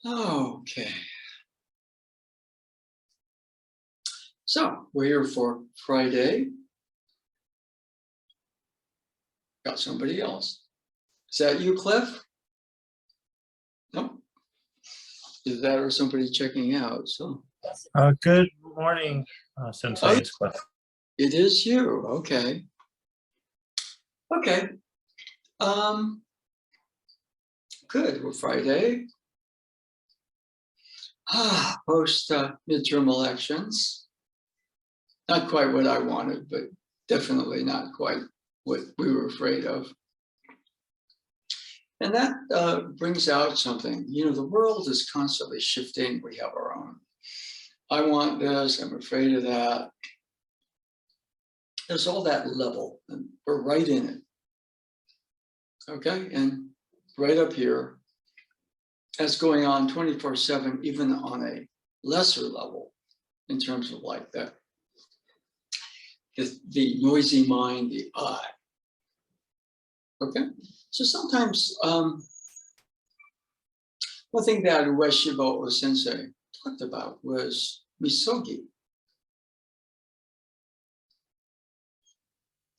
Okay. So we're here for Friday. Got somebody else. Is that you, Cliff? No. Is that or somebody checking out? So. Good morning, Sensei. It's Cliff. It is you. Okay. Okay. Good. Well, Friday. Post midterm elections. Not quite what I wanted, but definitely not quite what we were afraid of. And that brings out something. You know, the world is constantly shifting. We have our own. I want this. I'm afraid of that. There's all that level, and we're right in it. Okay, and right up here, that's going on 24/7, even on a lesser level, in terms of like that. The noisy mind, the I. Okay, so sometimes one thing that Ueshiba Sensei talked about was misogi.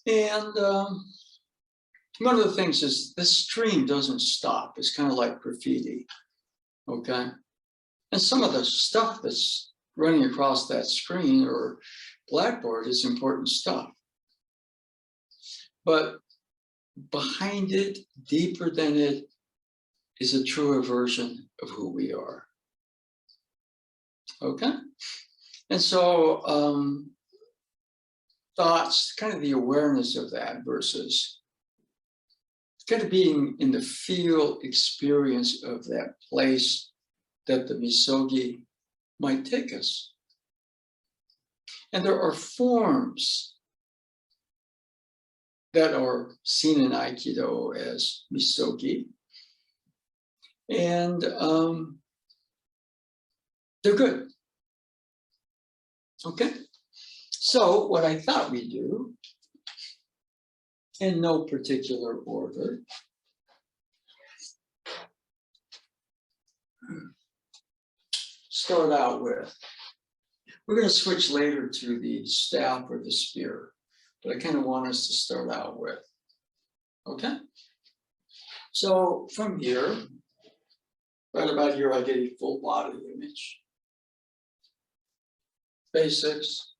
And one of the things is this stream doesn't stop. It's kind of like graffiti, okay? And some of the stuff that's running across that screen or blackboard is important stuff. But behind it, deeper than it, is a truer version of who we are. Okay? And so thoughts, kind of the awareness of that versus kind of being in the feel experience of that place that the misogi might take us. And there are forms that are seen in Aikido as misogi. And they're good. Okay? So what I thought we'd do, in no particular order, start out with, we're going to switch later to the staff or the spear, but I kind of want us to start out with, okay? So from here, right about here, I get a full body image. Basics.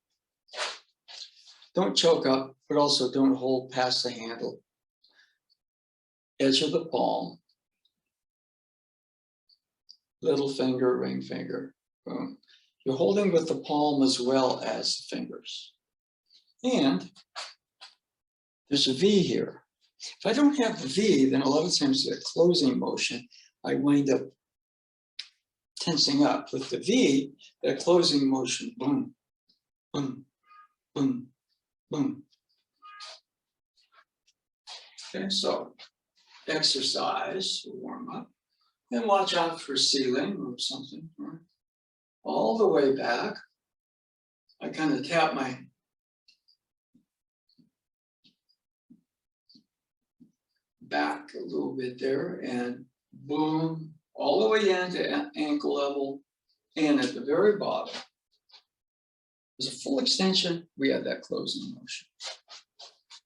Don't choke up, but also don't hold past the handle. Edge of the palm. Little finger, ring finger. Boom. You're holding with the palm as well as the fingers. And there's a V here. If I don't have the V, then a lot of times the closing motion, I wind up tensing up. With the V, that closing motion, boom, boom, boom, boom. Okay, so exercise, warm up, and watch out for ceiling or something. Right? All the way back, I kind of tap my back a little bit there, and boom, all the way into ankle level, and at the very bottom, there's a full extension, we have that closing motion.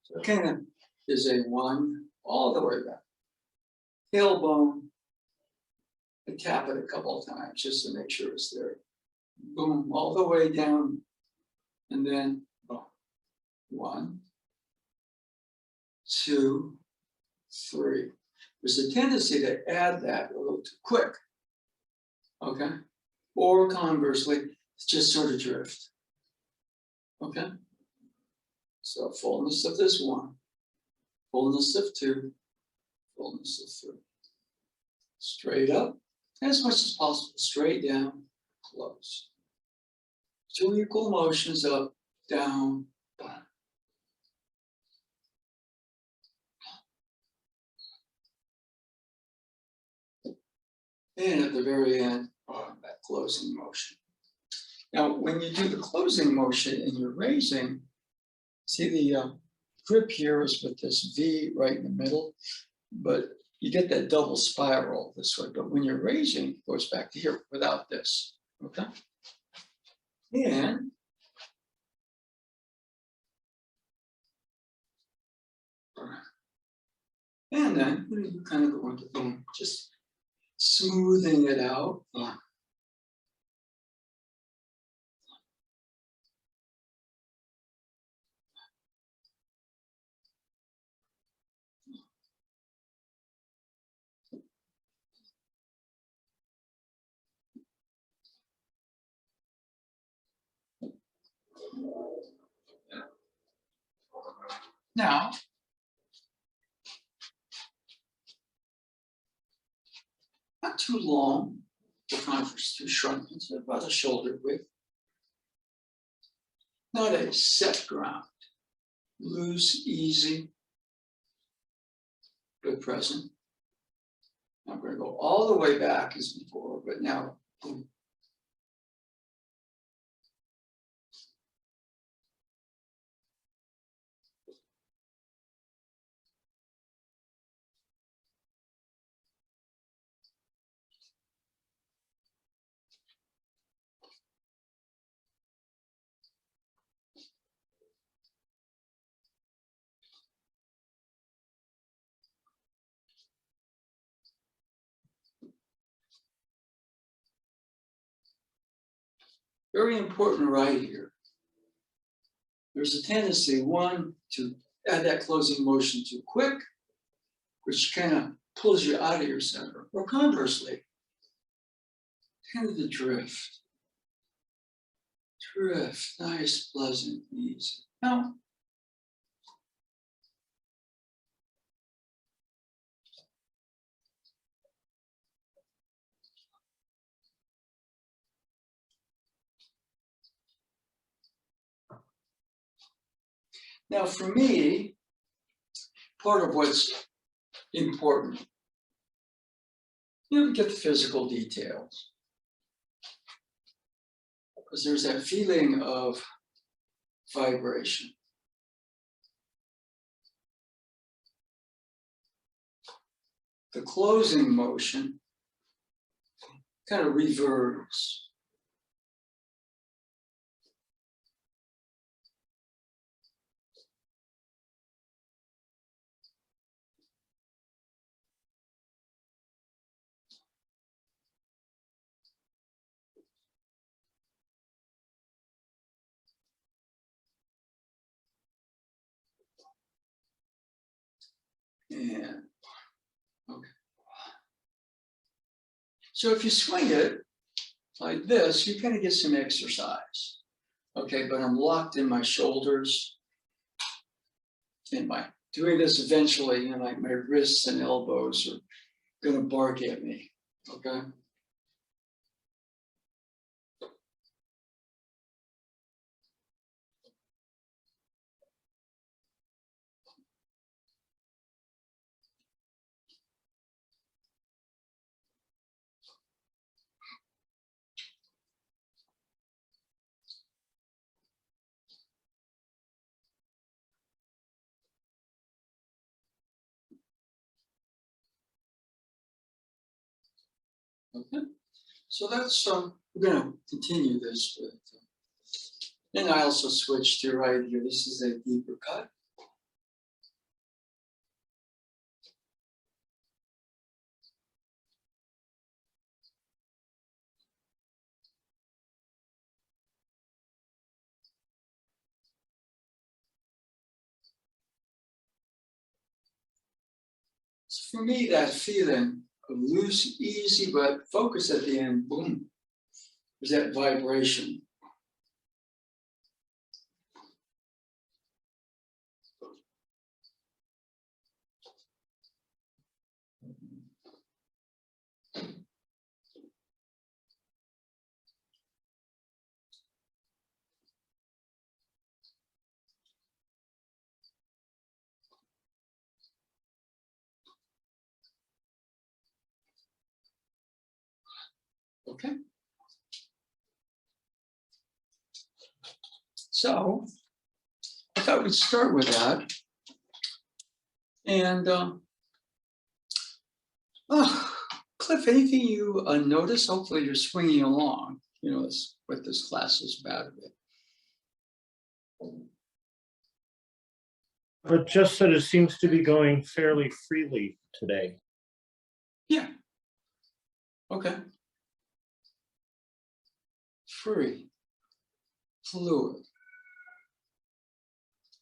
So it kind of is a one all the way back. Tailbone, I tap it a couple of times just to make sure it's there. Boom, all the way down, and then boom. 1, 2, 3. There's a tendency to add that a little too quick, okay? Or conversely, just sort of drift, okay? So fullness of this 1, fullness of 2, fullness of 3. Straight up, as much as possible, straight down, close. 2 equal motions up, down, down. And at the very end, that closing motion. Now, when you do the closing motion and you're raising, see the grip here is with this V right in the middle, but you get that double spiral this way, but when you're raising, it goes back to here without this, okay? And then you kind of go into boom, just smoothing it out. Now, not too long, the conference too shrunk, it's about a shoulder width. Not a set ground, loose, easy, but present. I'm going to go all the way back as before, but now, boom. Very important right here. There's a tendency, one, to add that closing motion too quick, which kind of pulls you out of your center, or conversely, tend to drift. Drift, nice, pleasant, easy. Now for me, part of what's important, get the physical details. Because there's that feeling of vibration. The closing motion kind of reverts. And okay. So if you swing it like this, you kind of get some exercise. Okay, but I'm locked in my shoulders. And by doing this eventually, like my wrists and elbows are gonna bark at me. Okay. Okay, so that's we're going to continue this with. Then I also switch to right here. This is a deeper cut. So for me, that feeling of loose, easy, but focus at the end, boom, there's that vibration. Okay. So I thought we'd start with that. And Oh, Cliff, anything you notice? Hopefully you're swinging along. You know, that's what this class is about a bit. But just that it seems to be going fairly freely today. Yeah. Okay. Free. Fluid.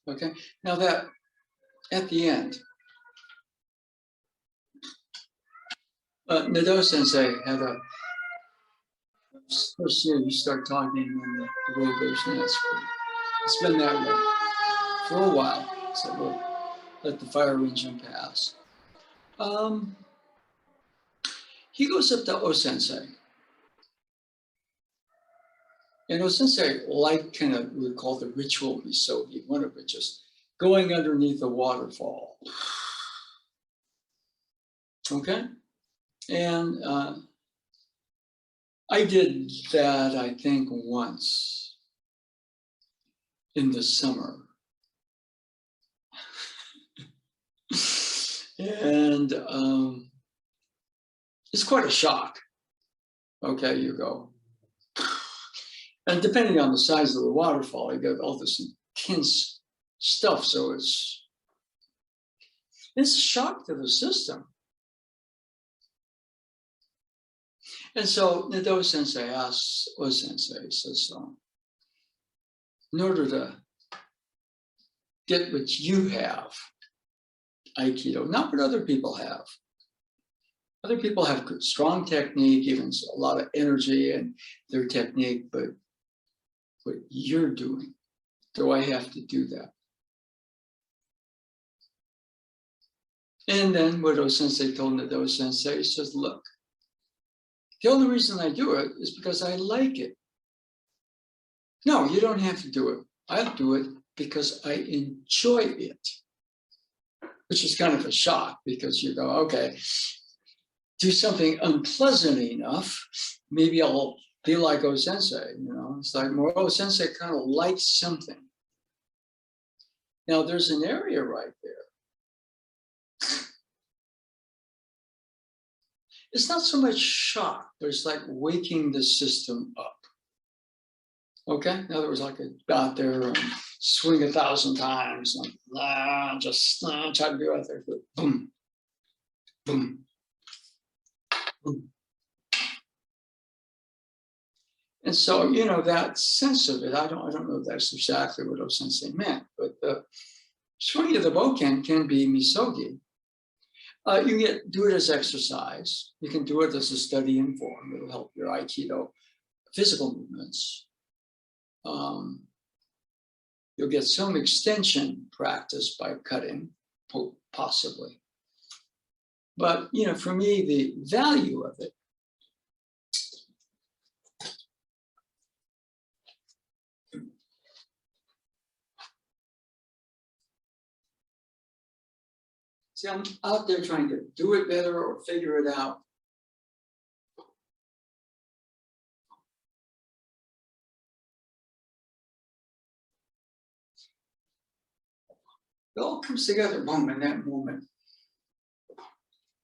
Okay. Now that at the end, Nado Sensei had a first year you start talking and the road goes nuts. It's been that way for a while. So we'll let the fire engine pass. He goes up to O-sensei. And O-sensei liked kind of, we call the ritual misogi, one of which is going underneath a waterfall. Okay? And I did that, I think, once in the summer. And it's quite a shock. Okay, you go. And depending on the size of the waterfall, you get all this intense stuff. So it's a shock to the system. And so Nado Sensei asks O-sensei, he says, in order to get what you have, Aikido, not what other people have. Other people have good, strong technique, even a lot of energy in their technique, but what you're doing, do I have to do that? And then what O-sensei told Nado Sensei, he says, look, the only reason I do it is because I like it. No, you don't have to do it. I do it because I enjoy it, which is kind of a shock because you go, okay, do something unpleasant enough, maybe I'll be like O-sensei, you know, it's like more O-sensei kind of likes something. Now there's an area right there. It's not so much shock, but it's like waking the system up. Okay, in other words, I could go out there and swing 1,000 times, and just try to go out there, boom, boom, boom. And so, you know, that sense of it, I don't know if that's exactly what O-sensei meant, but the swinging of the bokken can be misogi. You do it as exercise. You can do it as a study in form. It'll help your Aikido physical movements. You'll get some extension practice by cutting, possibly. But, you know, for me, the value of it see, I'm out there trying to do it better or figure it out. It all comes together, boom, in that moment.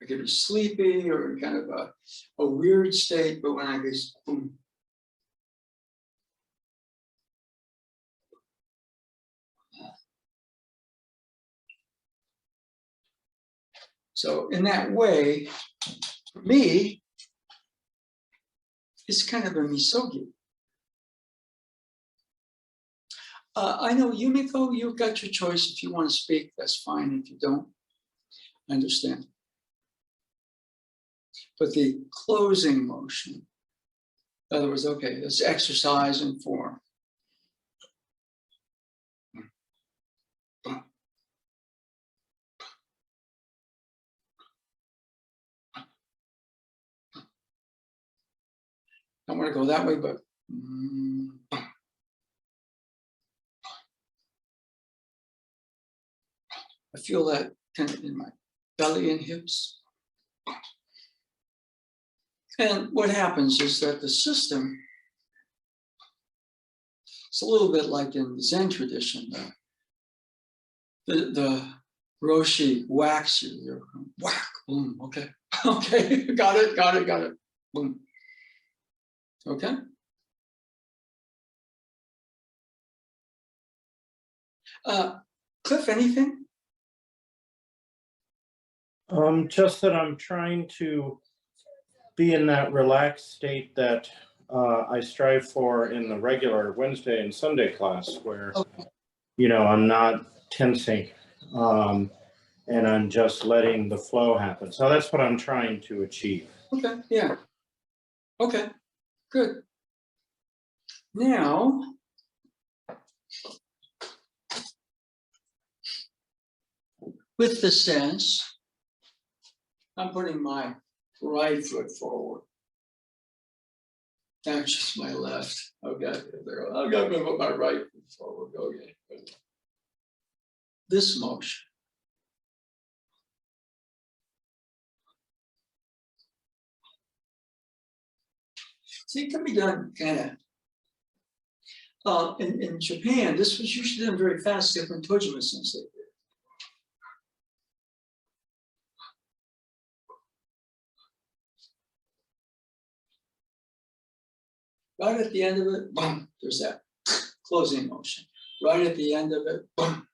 I could be sleepy or kind of a weird state, but when I just, boom. So in that way, for me, it's kind of a misogi. I know Yumiko, you've got your choice. If you want to speak, that's fine. If you don't, I understand. But the closing motion, in other words, okay, it's exercise and form. I don't want to go that way, but I feel that kind of in my belly and hips. And what happens is that the system, it's a little bit like in the Zen tradition, the Roshi, wax you. You're whack, boom. Okay, okay, got it. Boom. Okay. Cliff, anything? Just that I'm trying to be in that relaxed state that I strive for in the regular Wednesday and Sunday class, where I'm not tensing, and I'm just letting the flow happen. So that's what I'm trying to achieve. Okay, yeah. Okay, good. Now, with the sense, I'm putting my right foot forward. That's just my left. Okay, there. I'm going to put my right foot forward. Okay. This motion. See, it can be done kind of. In Japan, this was usually done very fast, different Tojima sensei did. Right at the end of it, boom, there's that closing motion. Right at the end of it, boom.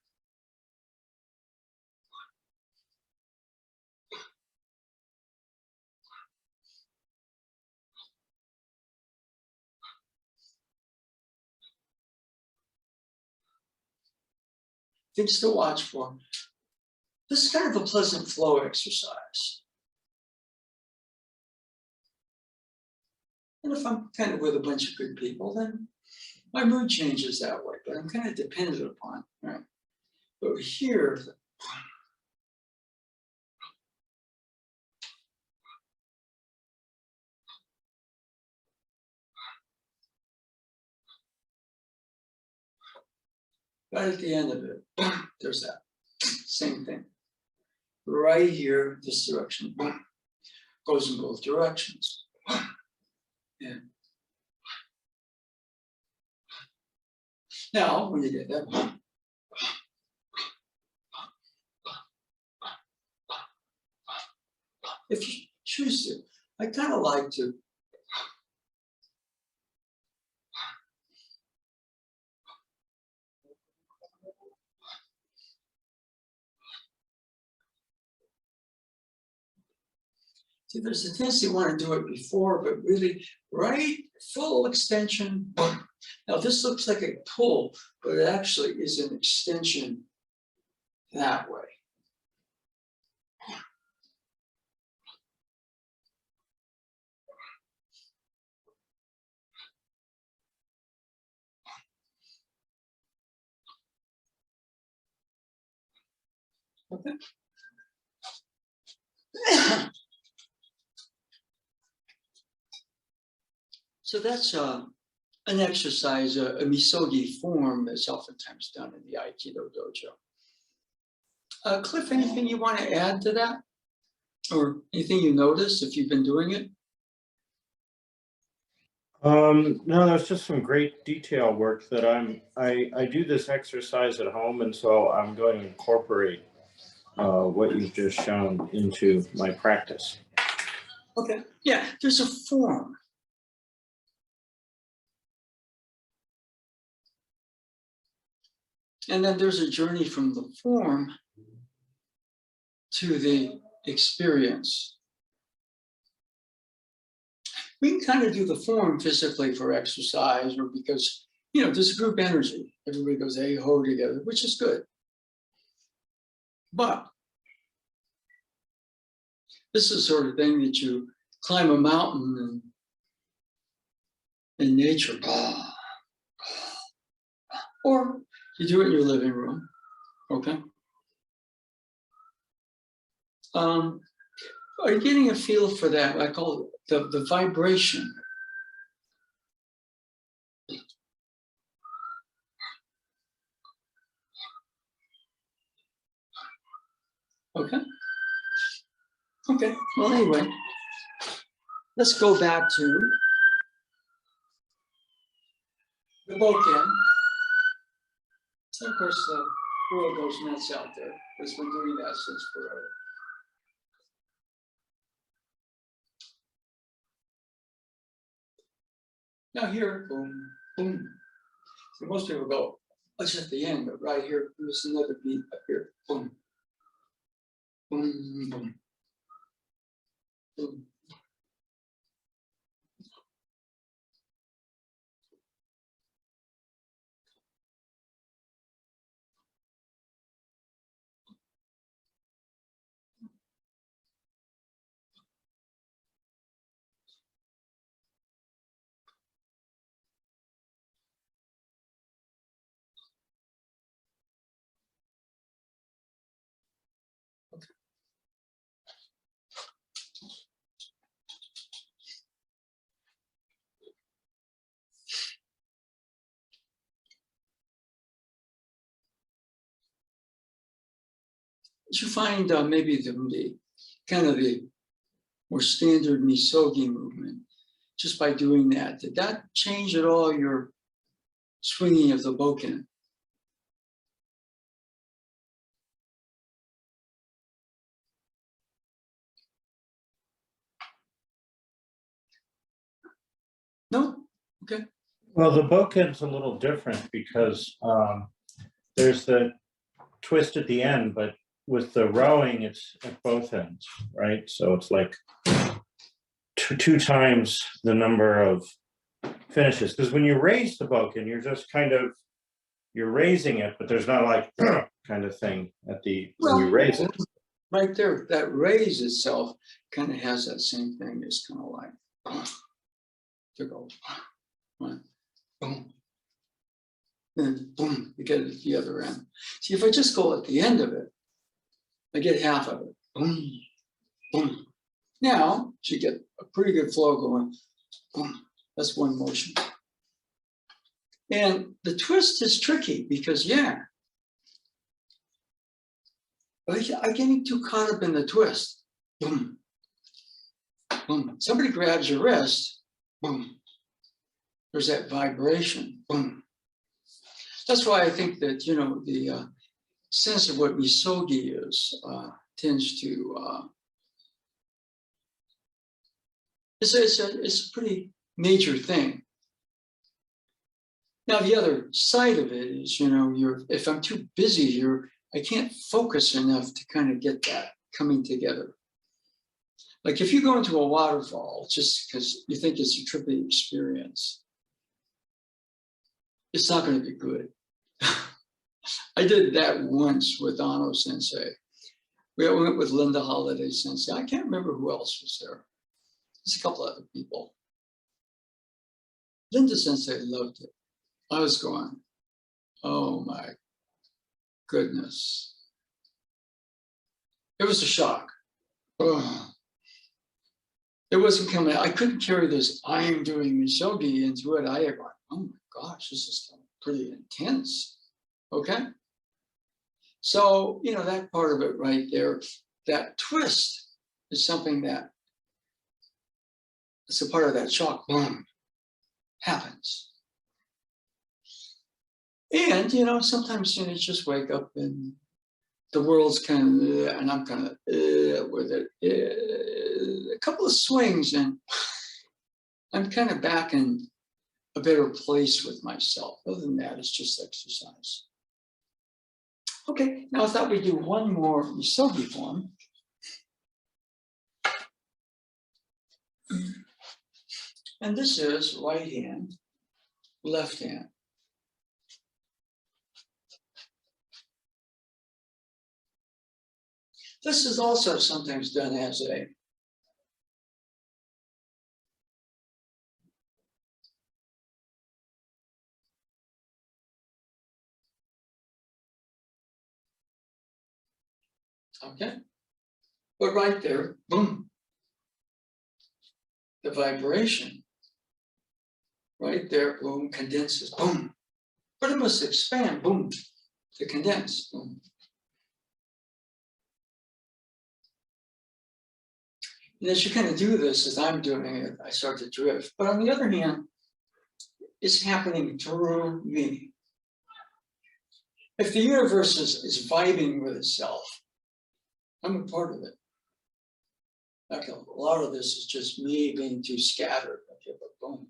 Things to watch for. This is kind of a pleasant flow exercise. And if I'm kind of with a bunch of good people, then my mood changes that way, but I'm kind of dependent upon, right? But here, right at the end of it, there's that same thing. Right here, this direction, goes in both directions. And now, when you get that, if you choose to, I kind of like to see, there's a tendency to want to do it before, but really, right, full extension. Now, this looks like a pull, but it actually is an extension that way. Okay. So that's an exercise, a misogi form that's oftentimes done in the Aikido dojo. Cliff, anything you want to add to that? Or anything you notice if you've been doing it? No, there's just some great detail work that I do this exercise at home, and so I'm going to incorporate what you've just shown into my practice. Okay, yeah, there's a form. And then there's a journey from the form to the experience. We can kind of do the form physically for exercise or because, there's a group energy. Everybody goes hey-ho together, which is good. But this is the sort of thing that you climb a mountain in nature. Or you do it in your living room, okay? Are you getting a feel for that? I call it the vibration. Okay. Okay, well, anyway, let's go back to the bokken. Of course, world goes nuts out there. It's been doing that since forever. Now here, boom, boom. So most people go, oh, it's at the end, but right here, there's another beat up here. Boom, boom, boom, boom. You find maybe the kind of the more standard misogi movement just by doing that. Did that change at all your swinging of the bokken? No? Okay. Well, the bokken's a little different because there's the twist at the end, but with the rowing, it's at both ends, right? So it's like two times the number of finishes. Because when you raise the bokken, you're just kind of, you're raising it, but there's not like kind of thing at the, when you raise it. Right there, that raise itself kind of has that same thing. It's kind of like, to go, right, boom. Then boom, you get it at the other end. See, if I just go at the end of it, I get half of it. Boom, boom. Now, you get a pretty good flow going. Boom. That's one motion. And the twist is tricky because, yeah, I get too caught up in the twist. Boom, boom. Somebody grabs your wrist. Boom. There's that vibration. Boom. That's why I think that, you know, the sense of what misogi is tends to, it's a pretty major thing. Now, the other side of it is, you know, if I'm too busy here, I can't focus enough to kind of get that coming together. Like if you go into a waterfall just because you think it's a trippy experience, it's not going to be good. I did that once with Ano Sensei. We went with Linda Holiday Sensei. I can't remember who else was there. There's a couple other people. Linda Sensei loved it. I was going, oh my goodness. It was a shock. Ugh. It wasn't coming. I couldn't carry this I am doing misogi into it. I go, oh my gosh, this is pretty intense. Okay. So, you know, that part of it right there, that twist is something that it's a part of that shock, boom, happens. And, you know, sometimes you just wake up and the world's kind of, and I'm kind of with it. A couple of swings and I'm kind of back in a better place with myself. Other than that, it's just exercise. Okay, now I thought we'd do one more misogi form. And this is right hand, left hand. This is also sometimes done as a okay, but right there, boom, the vibration, right there, boom, condenses, boom, but it must expand, boom, to condense, boom. And as you kind of do this, as I'm doing it, I start to drift. But on the other hand, it's happening through me. If the universe is vibing with itself, I'm a part of it. Like a lot of this is just me being too scattered. Okay, but boom.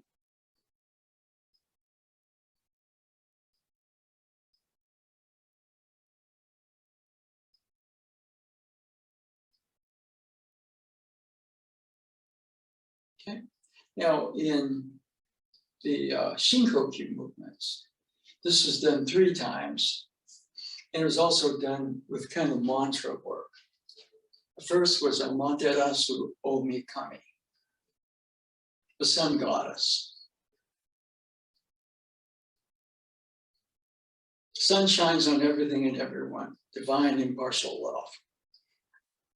Okay. Now in the Shinkoku movements, this is done 3 times, and it was also done with kind of mantra work. The first was Amaterasu Omi Kami, the sun goddess. Sun shines on everything and everyone, divine impartial love.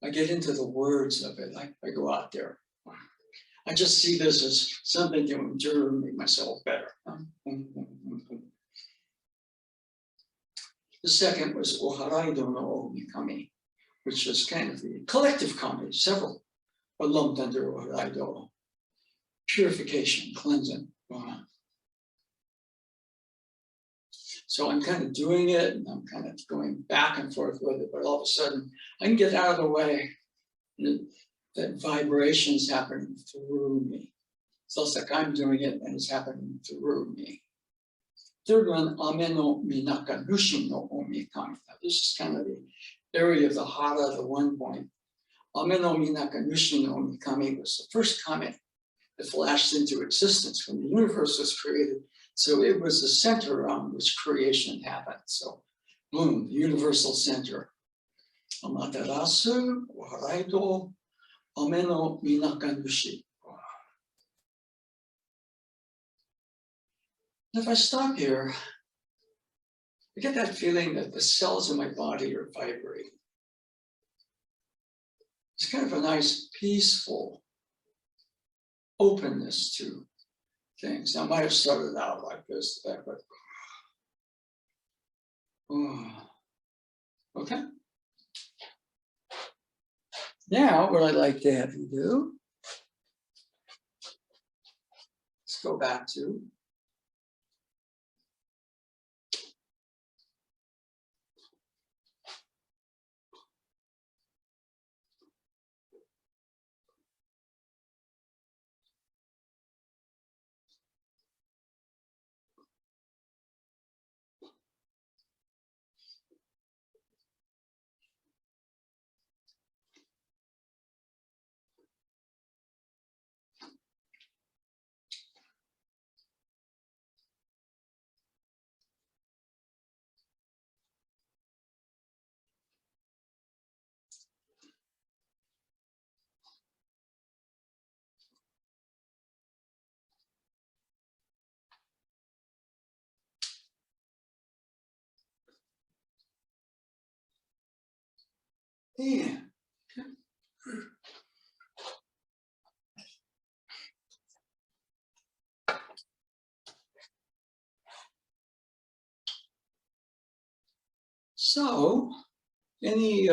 I get into the words of it. I go out there. I just see this as something to endure and make myself better. The second was Oharaido no Omikami, which is kind of the collective kami, several are lumped under Oharaido. Purification, cleansing. So I'm kind of doing it, and I'm kind of going back and forth with it, but all of a sudden I can get out of the way. That vibration's happening through me. So it's like I'm doing it and it's happening through me. Third one, Ame no Minaka Nushi no Omikami. This is kind of the area of the hara, the 1 point. Ame no Minaka Nushi no Omikami was the first kami that flashed into existence when the universe was created. So it was the center around which creation happened. So boom, the universal center. Amaterasu, Oharaido, Ame no Minaka Nushi. If I stop here, I get that feeling that the cells in my body are vibrating. It's kind of a nice, peaceful openness to things. I might have started out like this, but okay. Now, what I'd like to have you do, let's go back to yeah. So, any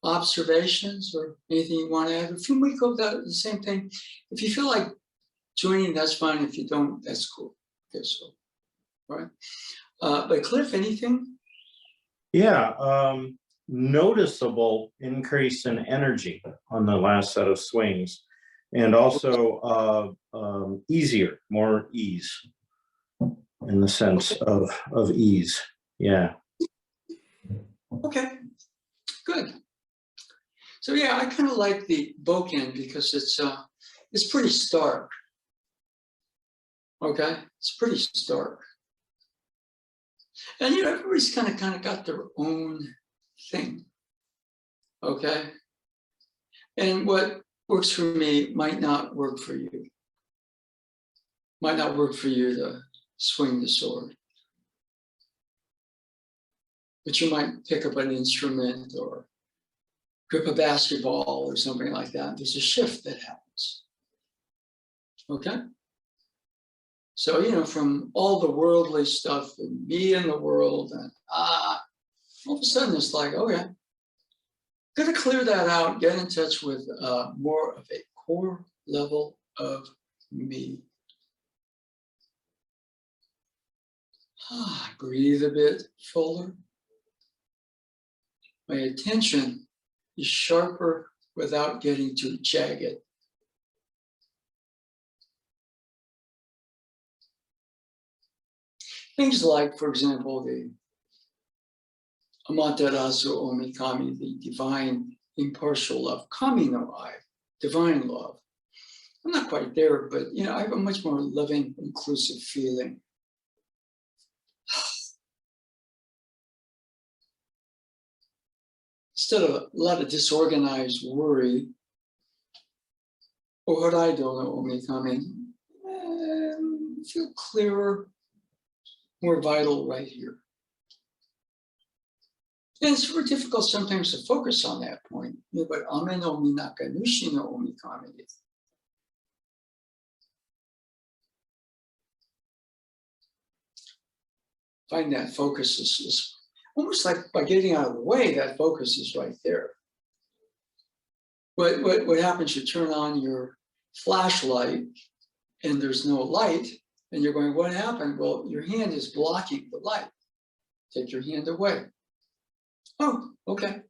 observations or anything you want to add? If we go the same thing, if you feel like joining, that's fine. If you don't, that's cool. Okay, so, right. But Cliff, anything? Yeah, noticeable increase in energy on the last set of swings, and also easier, more ease in the sense of ease. Yeah. Okay, good. So yeah, I kind of like the bokken because it's pretty stark. Okay, it's pretty stark. And you know, everybody's kind of got their own thing. Okay. And what works for me might not work for you. Might not work for you to swing the sword. But you might pick up an instrument or grip a basketball or something like that. There's a shift that happens. Okay? So, you know, from all the worldly stuff and me in the world, and all of a sudden it's like, okay, gotta clear that out, get in touch with more of a core level of me. Breathe a bit fuller. My attention is sharper without getting too jagged. Things like, for example, the Amaterasu Omikami, the divine impartial love, Kami no Ai, divine love. I'm not quite there, but I have a much more loving, inclusive feeling. Instead of a lot of disorganized worry, or what I don't know, Omikami, feel clearer, more vital right here. And it's very difficult sometimes to focus on that point, but Ame no Minaka Nushi no Omikami. Find that focus is almost like by getting out of the way, that focus is right there. What happens, you turn on your flashlight and there's no light, and you're going, what happened? Well, your hand is blocking the light. Take your hand away. Oh, okay.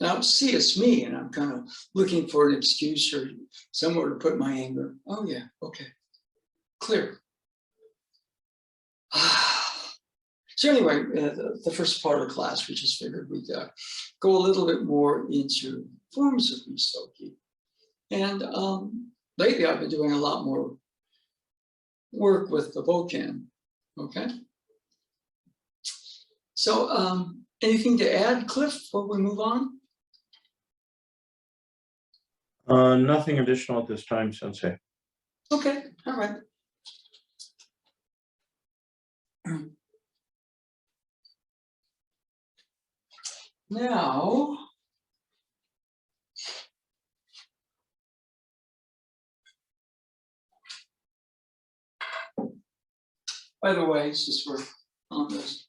Now, see, it's me, and I'm kind of looking for an excuse or somewhere to put my anger. Oh, yeah, okay. Clear. So anyway, the first part of the class, we just figured we'd go a little bit more into forms of Misoki. And lately, I've been doing a lot more work with the bokken, okay? So anything to add, Cliff, before we move on? Nothing additional at this time, Sensei. Okay, all right. Now, by the way, since we're on this,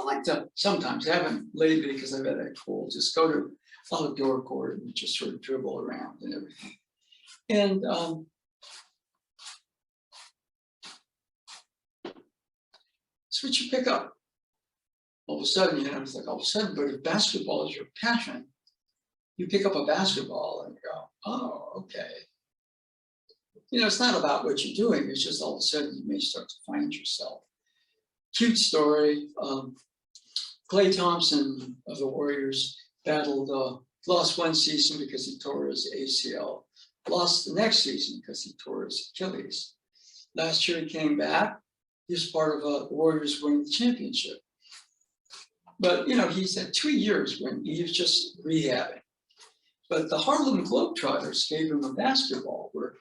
I like to sometimes, I haven't lately because I've had that cold, just go to outdoor court and just sort of dribble around and everything. And it's what you pick up. All of a sudden, it's like all of a sudden, but if basketball is your passion, you pick up a basketball and you go, oh, okay. It's not about what you're doing, it's just all of a sudden you may start to find yourself. Cute story. Klay Thompson of the Warriors battled, lost one season because he tore his ACL, lost the next season because he tore his Achilles. Last year he came back, he was part of the Warriors winning the championship. But he's had 2 years when he was just rehabbing. But the Harlem Globetrotters gave him a basketball where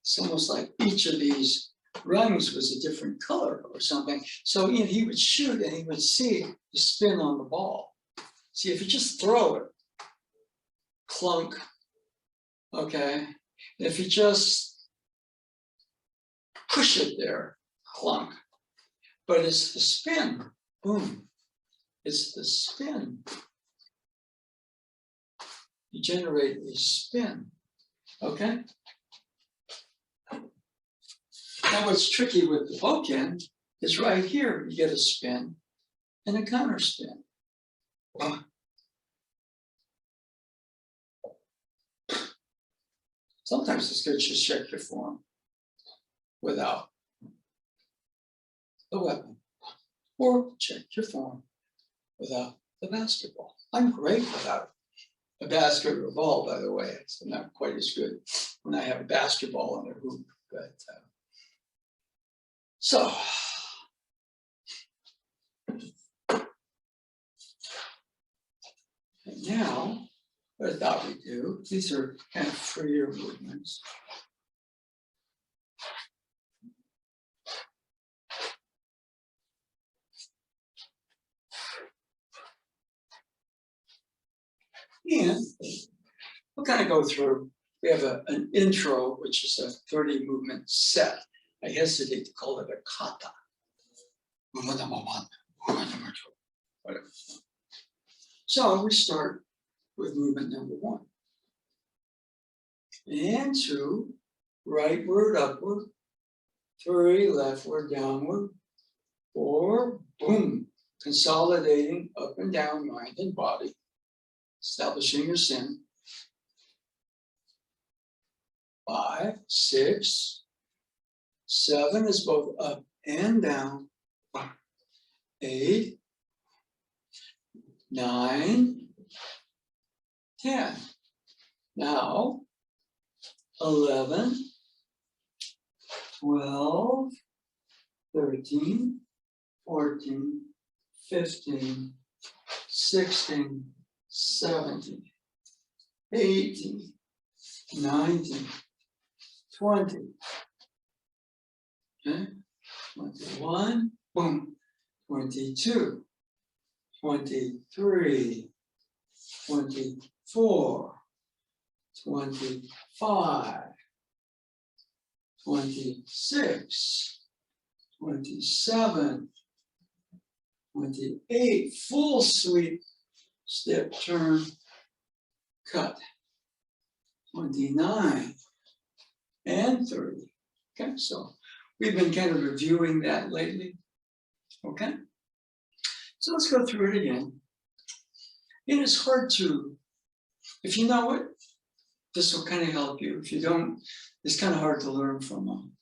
it's almost like each of these rungs was a different color or something. So he would shoot and he would see the spin on the ball. See, if you just throw it, clunk, okay? If you just push it there, clunk. But it's the spin, boom. It's the spin. You generate a spin, okay? Now what's tricky with the bokken is right here, you get a spin and a counter spin. Sometimes it's good to just check your form without the weapon, or check your form without the basketball. I'm great without a basket or a ball, by the way. It's not quite as good when I have a basketball and a hoop, but so. And now, what I thought we'd do, these are kind of freer movements. And we'll kind of go through, we have an intro, which is a 30 movement set. I hesitate to call it a kata. Whatever. So we start with movement number 1. And 2, rightward, upward, 3, leftward, downward, 4, boom, consolidating up and down mind and body, establishing your sin. 5, 6, 7 is both up and down. 8, 9, 10. Now, 11, 12, 13, 14, 15, 16, 17, 18, 19, 20. Okay, 21, boom, 22, 23, 24, 25, 26, 27, 28, full sweep, step, turn, cut. 29 and 30. Okay, so we've been kind of reviewing that lately. Okay, so let's go through it again. It is hard to, if you know it, this will kind of help you. If you don't, it's kind of hard to learn from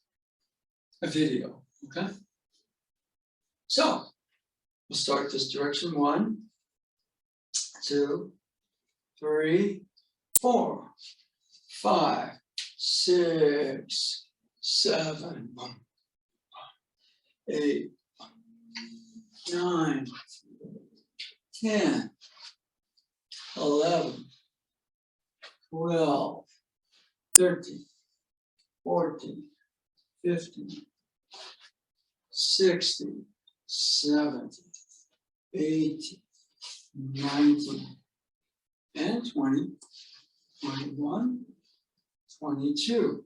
a video. Okay, so we'll start this direction. 1, 2, 3, 4, 5, 6, 7, 8, 9, 10, 11, 12, 13, 14, 15, 16, 17, 18, 19, and 20, 21, 22,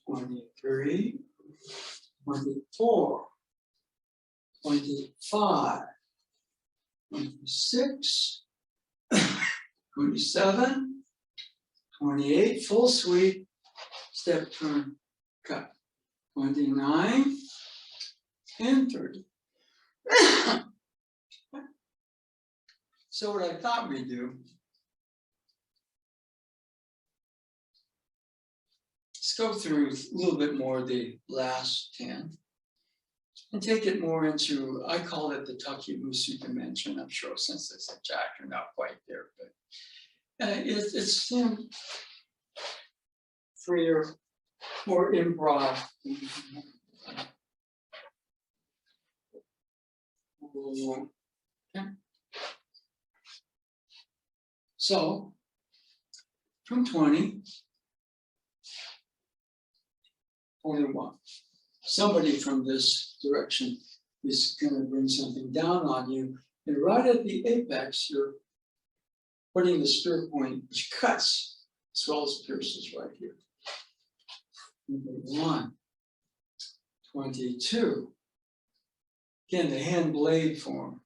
23, 24, 25, 26, 27, 28, full sweep, step, turn, cut. 29 and 30. So what I thought we'd do, let's go through a little bit more of the last 10 and take it more into, I call it the Takimusu dimension. I'm sure since it's a jack, you're not quite there, but it's freer, more improv. Okay. So from 20, 21, somebody from this direction is going to bring something down on you, and right at the apex, you're putting the spear point, which cuts as well as pierces right here. 21, 22. Again, the hand blade form.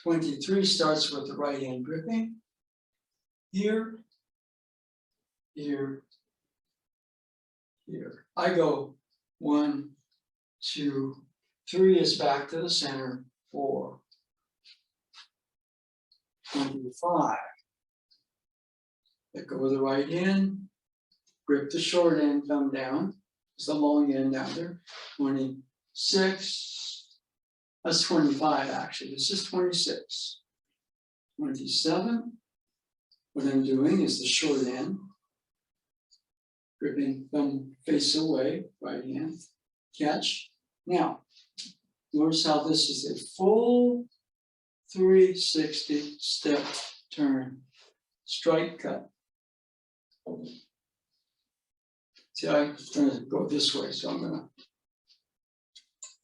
23 starts with the right hand gripping. Here, here, here. I go 1, 2, 3 is back to the center. 4, 25. Let go of the right hand, grip the short end, thumb down. There's the long end down there. 26. That's 25 actually. This is 26. 27. What I'm doing is the short end, gripping thumb face away, right hand, catch. Now, notice how this is a full 360 step turn, strike, cut. See, I'm going to go this way, so I'm going to,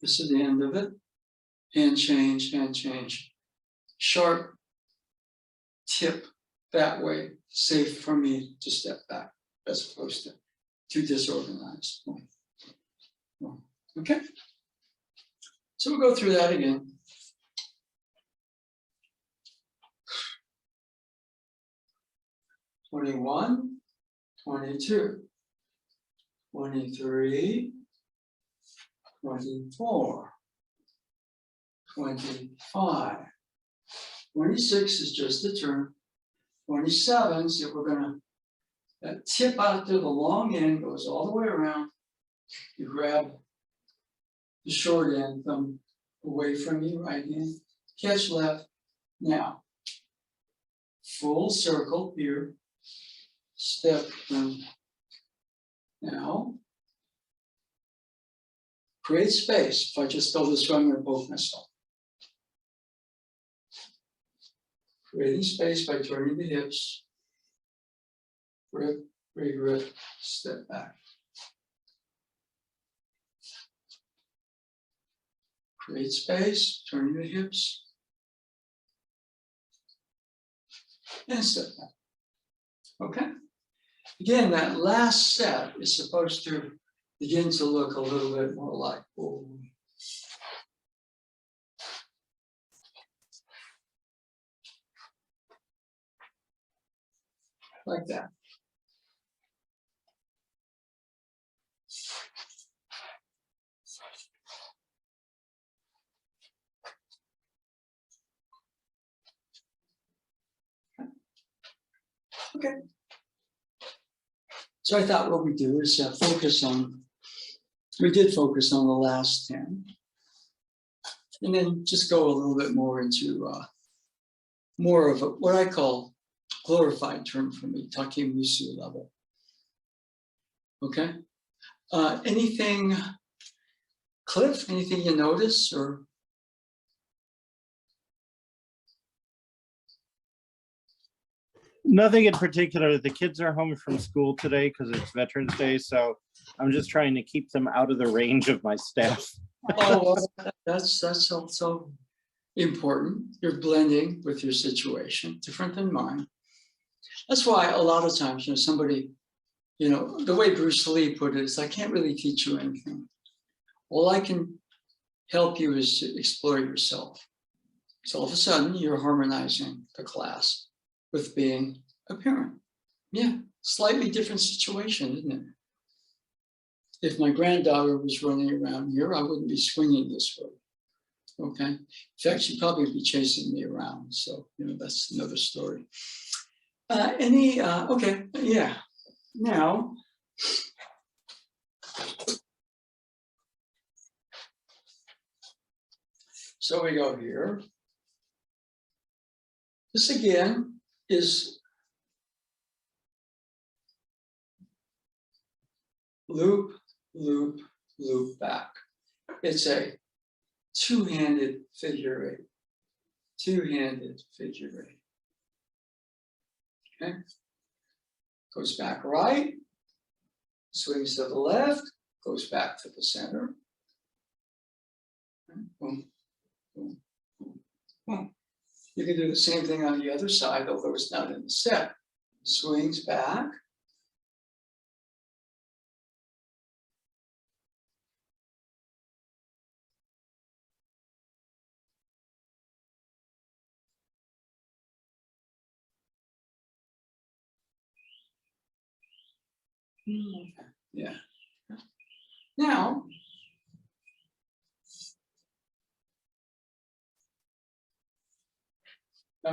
this is the end of it. Hand change. Sharp tip that way, safe for me to step back as opposed to too disorganized. Okay, so we'll go through that again. (21), 22, 23, 24, 25. 26 is just a turn. 27, so we're gonna, that tip out to the long end goes all the way around. You grab the short end from away from you, right hand, catch left. Now, full circle here, step from now. Create space. If I just go this way, I'm going to poke myself. Creating space by turning the hips. Grip, re-grip, step back. Create space, turning the hips. And step back. Okay? Again, that last set is supposed to begin to look a little bit more like, oh. Like that. Okay. So I thought what we do is focus on, we did focus on the last 10. And then just go a little bit more into more of what I call glorified term for me, takemusu level. Okay. Anything, Cliff, anything you notice or? Nothing in particular. The kids are home from school today because it's Veterans Day, so I'm just trying to keep them out of the range of my staff. Oh, well, that's also important. You're blending with your situation, different than mine. That's why a lot of times, somebody, the way Bruce Lee put it is, I can't really teach you anything. All I can help you is to explore yourself. So all of a sudden, you're harmonizing the class with being a parent. Yeah, slightly different situation, isn't it? If my granddaughter was running around here, I wouldn't be swinging this way. Okay. In fact, she'd probably be chasing me around. So, that's another story. Okay, yeah. Now, so we go here. This again is loop, loop, loop back. It's a two-handed figure eight. Two-handed figure eight. Okay. Goes back right, swings to the left, goes back to the center. Boom, boom, boom, boom. You can do the same thing on the other side, although it's not in the set. Swings back. Yeah. Now,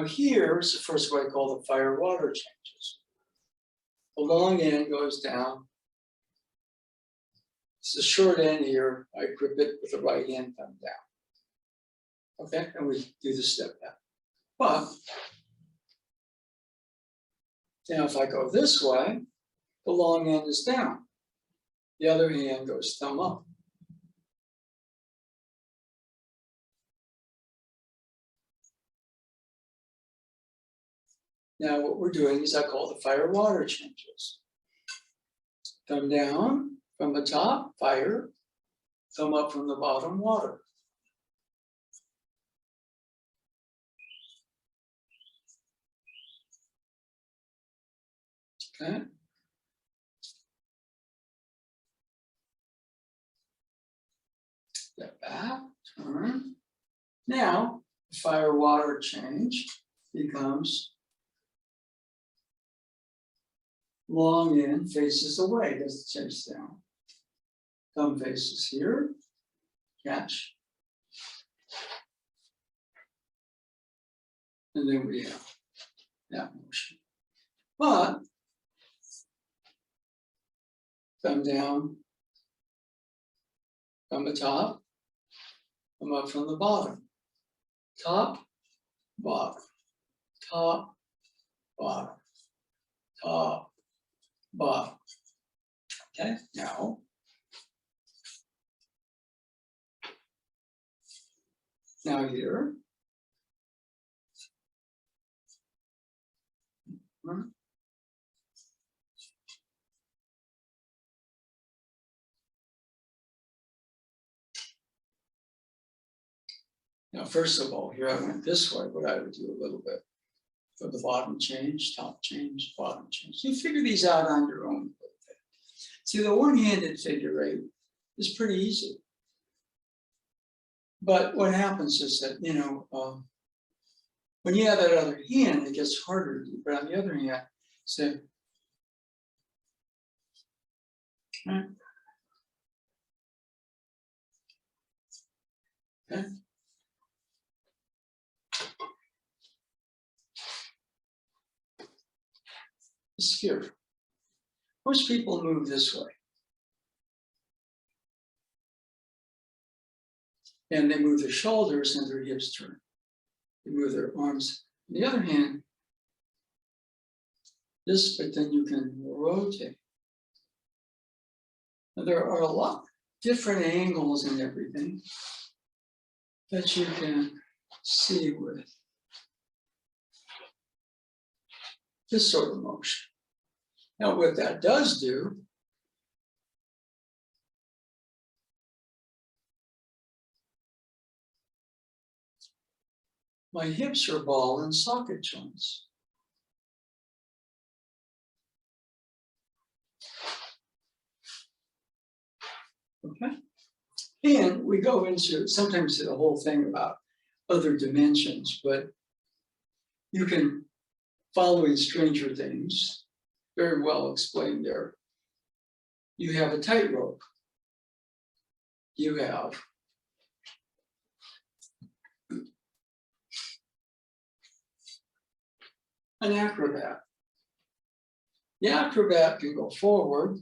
here is the first way called the fire water changes. The long end goes down. It's the short end here. I grip it with the right hand thumb down. Okay, and we do the step back. But now if I go this way, the long end is down. The other hand goes thumb up. Now what we're doing is I call the fire water changes. Thumb down from the top, fire. Thumb up from the bottom, water. Okay. Step back, turn. Now, the fire water change becomes long end faces away, does the chase down. Thumb faces here, catch. And then we have that motion. But come down from the top, come up from the bottom. Top, bottom, top, bottom, top, bottom. Okay, now here. Now, first of all, here I went this way, but I would do a little bit for the bottom change, top change, bottom change. You figure these out on your own. See, the one-handed figure eight is pretty easy. But what happens is that, when you have that other hand, it gets harder to do. But on the other hand, so, right. Okay. It's here. Most people move this way. And they move their shoulders and their hips turn. They move their arms. On the other hand, this, but then you can rotate. Now, there are a lot of different angles and everything that you can see with this sort of motion. Now, what that does do my hips are ball and socket joints. Okay. And we go into sometimes the whole thing about other dimensions, but you can, following Stranger Things, very well explained there. You have a tightrope. You have an acrobat. The acrobat can go forward,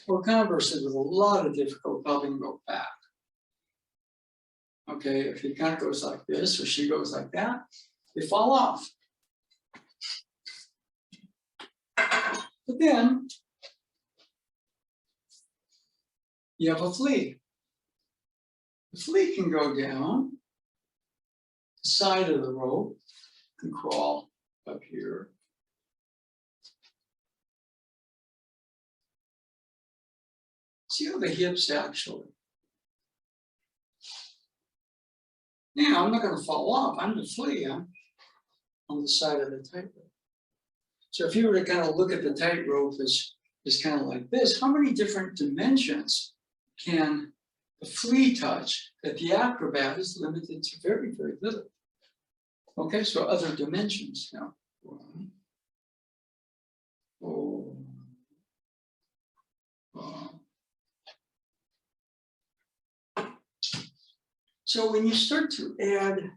or conversely, with a lot of difficulty, probably can go back. Okay, if he kind of goes like this, or she goes like that, they fall off. But then you have a flea. The flea can go down the side of the rope and crawl up here. See how the hips actually. Now I'm not going to fall off. I'm the flea. I'm on the side of the tightrope. So if you were to kind of look at the tightrope as kind of like this, how many different dimensions can the flea touch that the acrobat is limited to very, very little? Okay, so other dimensions now. One, oh, So when you start to add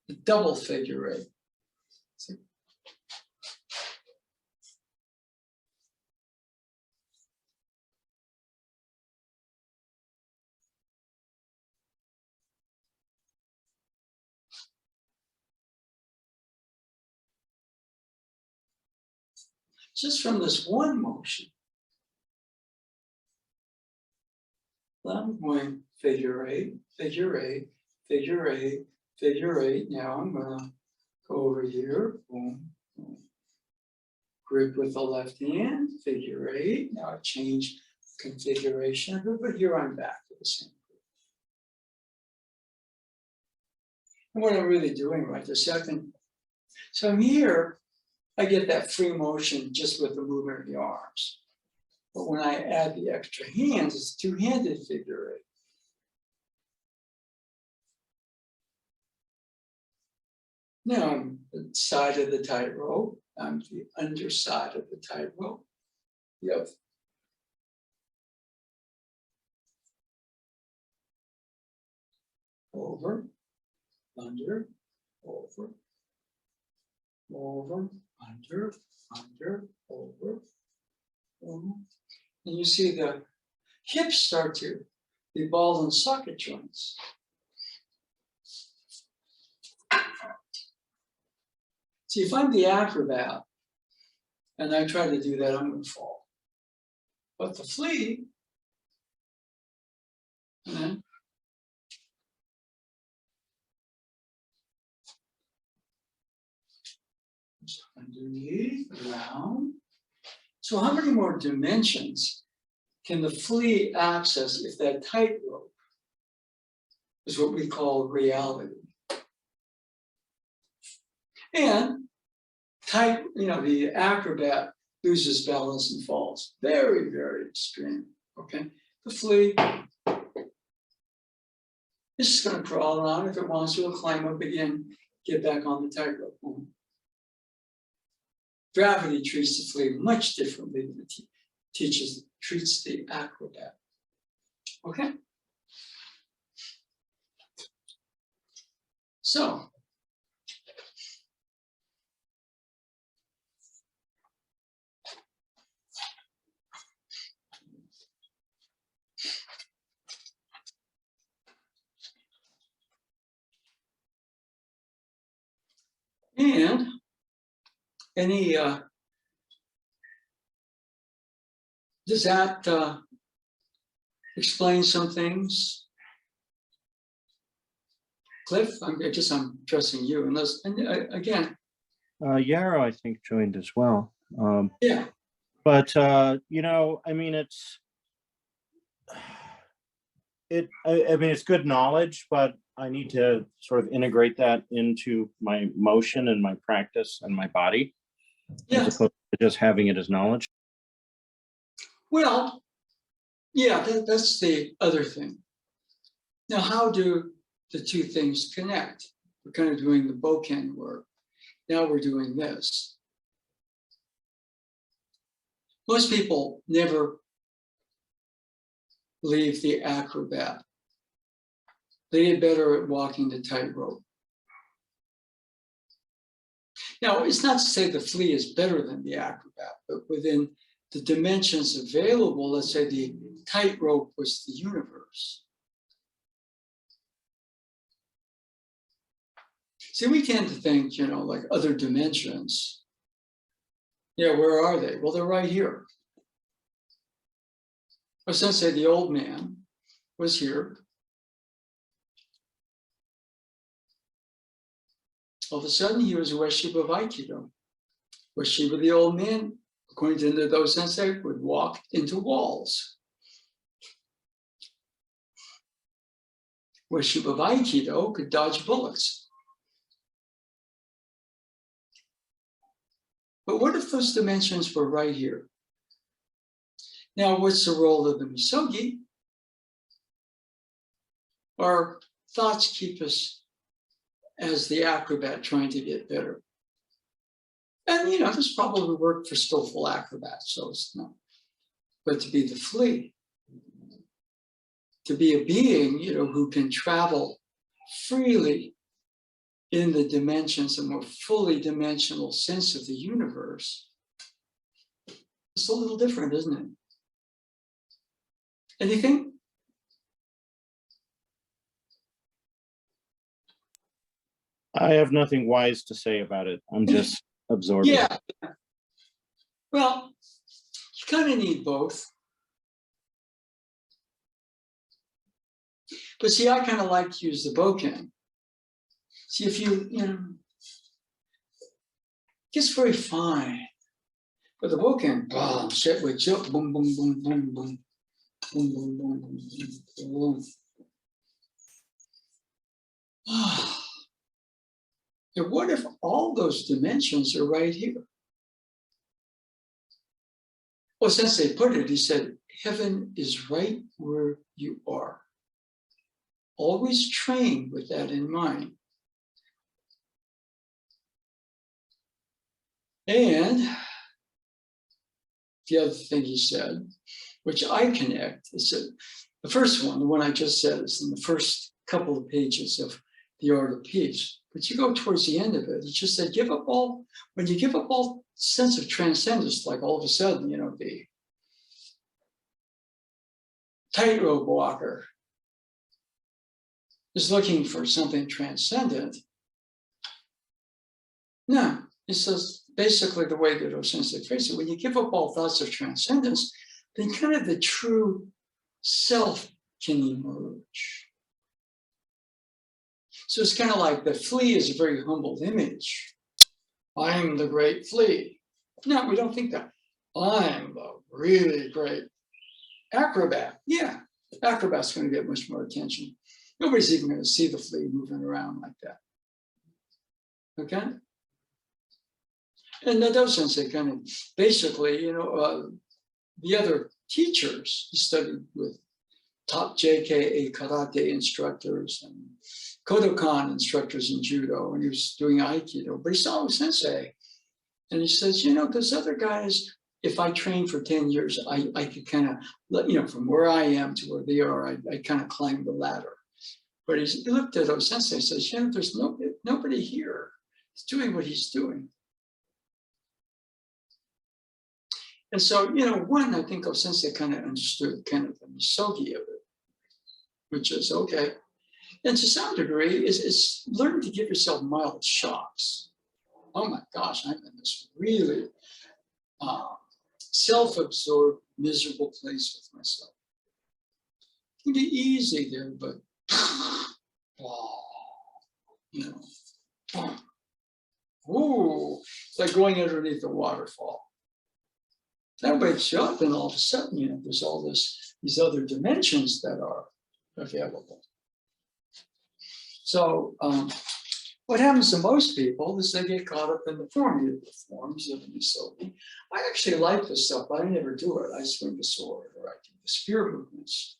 the double figure eight, just from this one motion, I'm going figure eight, figure eight, figure eight, figure eight. Now I'm going to go over here, boom, boom. Grip with the left hand, figure eight. Now I change configuration of it, but here I'm back to the same group. And what I'm really doing right this second. So I'm here, I get that free motion just with the movement of the arms. But when I add the extra hands, it's a two-handed figure eight. Now I'm the side of the tightrope. I'm the underside of the tightrope. Yep. Over, under, over, over, under, over. And you see the hips start to be ball and socket joints. See, if I'm the acrobat and I try to do that, I'm going to fall. But the flea, and then underneath, around. So how many more dimensions can the flea access if that tightrope is what we call reality? And tight, the acrobat loses balance and falls. Very, very extreme. Okay. The flea is just going to crawl around. If it wants to, it'll climb up again, get back on the tightrope. Gravity treats the flea much differently than it treats the acrobat. Okay. So. And any, does that explain some things? Cliff, I'm trusting you. And again. Yarrow, I think, joined as well. Yeah. But, I mean, it's good knowledge, but I need to sort of integrate that into my motion and my practice and my body, as opposed to just having it as knowledge. Well, yeah, that's the other thing. Now, how do the two things connect? We're kind of doing the bokken work. Now we're doing this. Most people never leave the acrobat. They get better at walking the tightrope. Now, it's not to say the flea is better than the acrobat, but within the dimensions available, let's say the tightrope was the universe. See, we tend to think, like other dimensions. Yeah, where are they? Well, they're right here. Or let's say the old man was here. All of a sudden, he was a Ueshiba of Aikido. Ueshiba, the old man, according to Nido Sensei, would walk into walls. Ueshiba of Aikido could dodge bullets. But what if those dimensions were right here? Now, what's the role of the Misogi? Our thoughts keep us as the acrobat trying to get better. And, this probably worked for skillful acrobats, so it's not. But to be the flea, to be a being, who can travel freely in the dimensions, a more fully dimensional sense of the universe, it's a little different, isn't it? Anything? I have nothing wise to say about it. I'm just absorbing. Yeah. Well, you kind of need both. But see, I kind of like to use the bokken. See, if it gets very fine. But the bokken, boom, shit with jump, boom, boom, boom, boom, boom, boom, boom, boom, boom, boom. And what if all those dimensions are right here? Well, since they put it, he said, heaven is right where you are. Always train with that in mind. And the other thing he said, which I connect, is that the first one, the one I just said, is in the first couple of pages of the art of peace. But you go towards the end of it, it just said, give up all, when you give up all sense of transcendence, like all of a sudden, you know, the tightrope walker is looking for something transcendent. No, it says basically the way that Osensei phrased it, when you give up all thoughts of transcendence, then kind of the true self can emerge. So it's kind of like the flea is a very humble image. I'm the great flea. No, we don't think that. I'm the really great acrobat. Yeah, acrobat's going to get much more attention. Nobody's even going to see the flea moving around like that. Okay? And Nado Sensei kind of basically, you know, the other teachers, he studied with top JKA karate instructors and Kodokan instructors in judo, and he was doing Aikido, but he saw Sensei. And he says, you know, those other guys, if I trained for 10 years, I could kind of, you know, from where I am to where they are, I kind of climbed the ladder. But he looked at Sensei and says, you know, there's nobody here. He's doing what he's doing. And so, you know, one, I think Sensei kind of understood kind of the misogi of it, which is okay. And to some degree, it's learn to give yourself mild shocks. Oh my gosh, I'm in this really self-absorbed, miserable place with myself. It can be easy there, but you know, ooh, it's like going underneath a waterfall. That wakes you up, and all of a sudden, you know, there's all these other dimensions that are available. So what happens to most people is they get caught up in the forms of the misogi. I actually like this stuff, but I never do it. I swing the sword or I do the spear movements.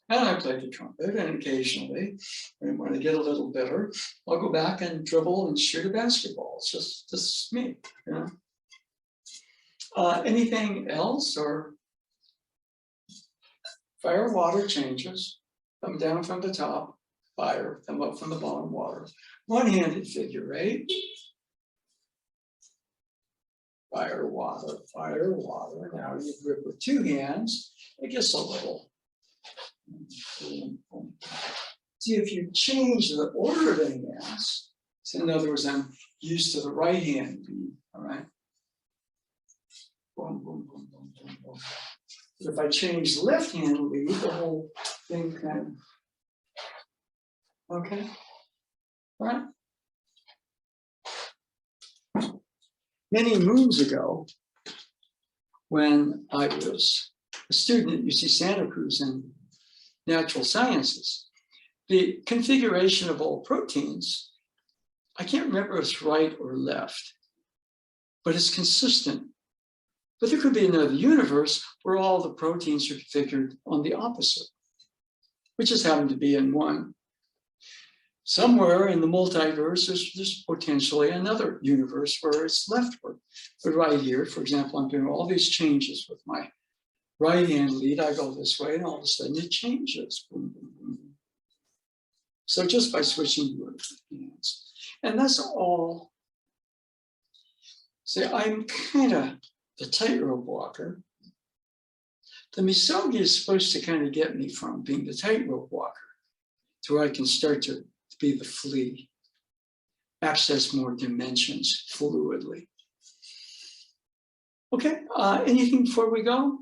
And I play the trumpet, and occasionally, and when I get a little bitter, I'll go back and dribble and shoot a basketball. It's just me, you know. Anything else, or fire, water changes, come down from the top, fire, come up from the bottom, water. One-handed figure eight. Fire, water, fire, water. Now you grip with two hands. It gets a little. See, if you change the order of the hands, so in other words, I'm used to the right hand beat, all right? Boom, boom, boom, boom, boom, boom. But if I change left hand lead, the whole thing kind of, okay, all right? Many moons ago, when I was a student at UC Santa Cruz in natural sciences, the configuration of all proteins, I can't remember if it's right or left, but it's consistent. But there could be another universe where all the proteins are configured on the opposite, which just happened to be in one. Somewhere in the multiverse, there's potentially another universe where it's leftward. But right here, for example, I'm doing all these changes with my right hand lead. I go this way, and all of a sudden it changes. Boom, boom, boom. So just by switching hands. And that's all. See, I'm kind of the tightrope walker. The misogi is supposed to kind of get me from being the tightrope walker to where I can start to be the flea, access more dimensions fluidly. Okay, anything before we go?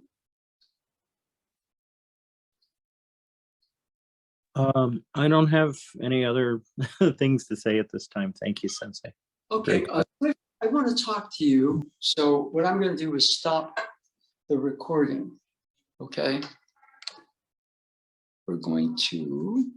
I don't have any other things to say at this time. Thank you, Sensei. Okay, I want to talk to you. So what I'm going to do is stop the recording, okay? We're going to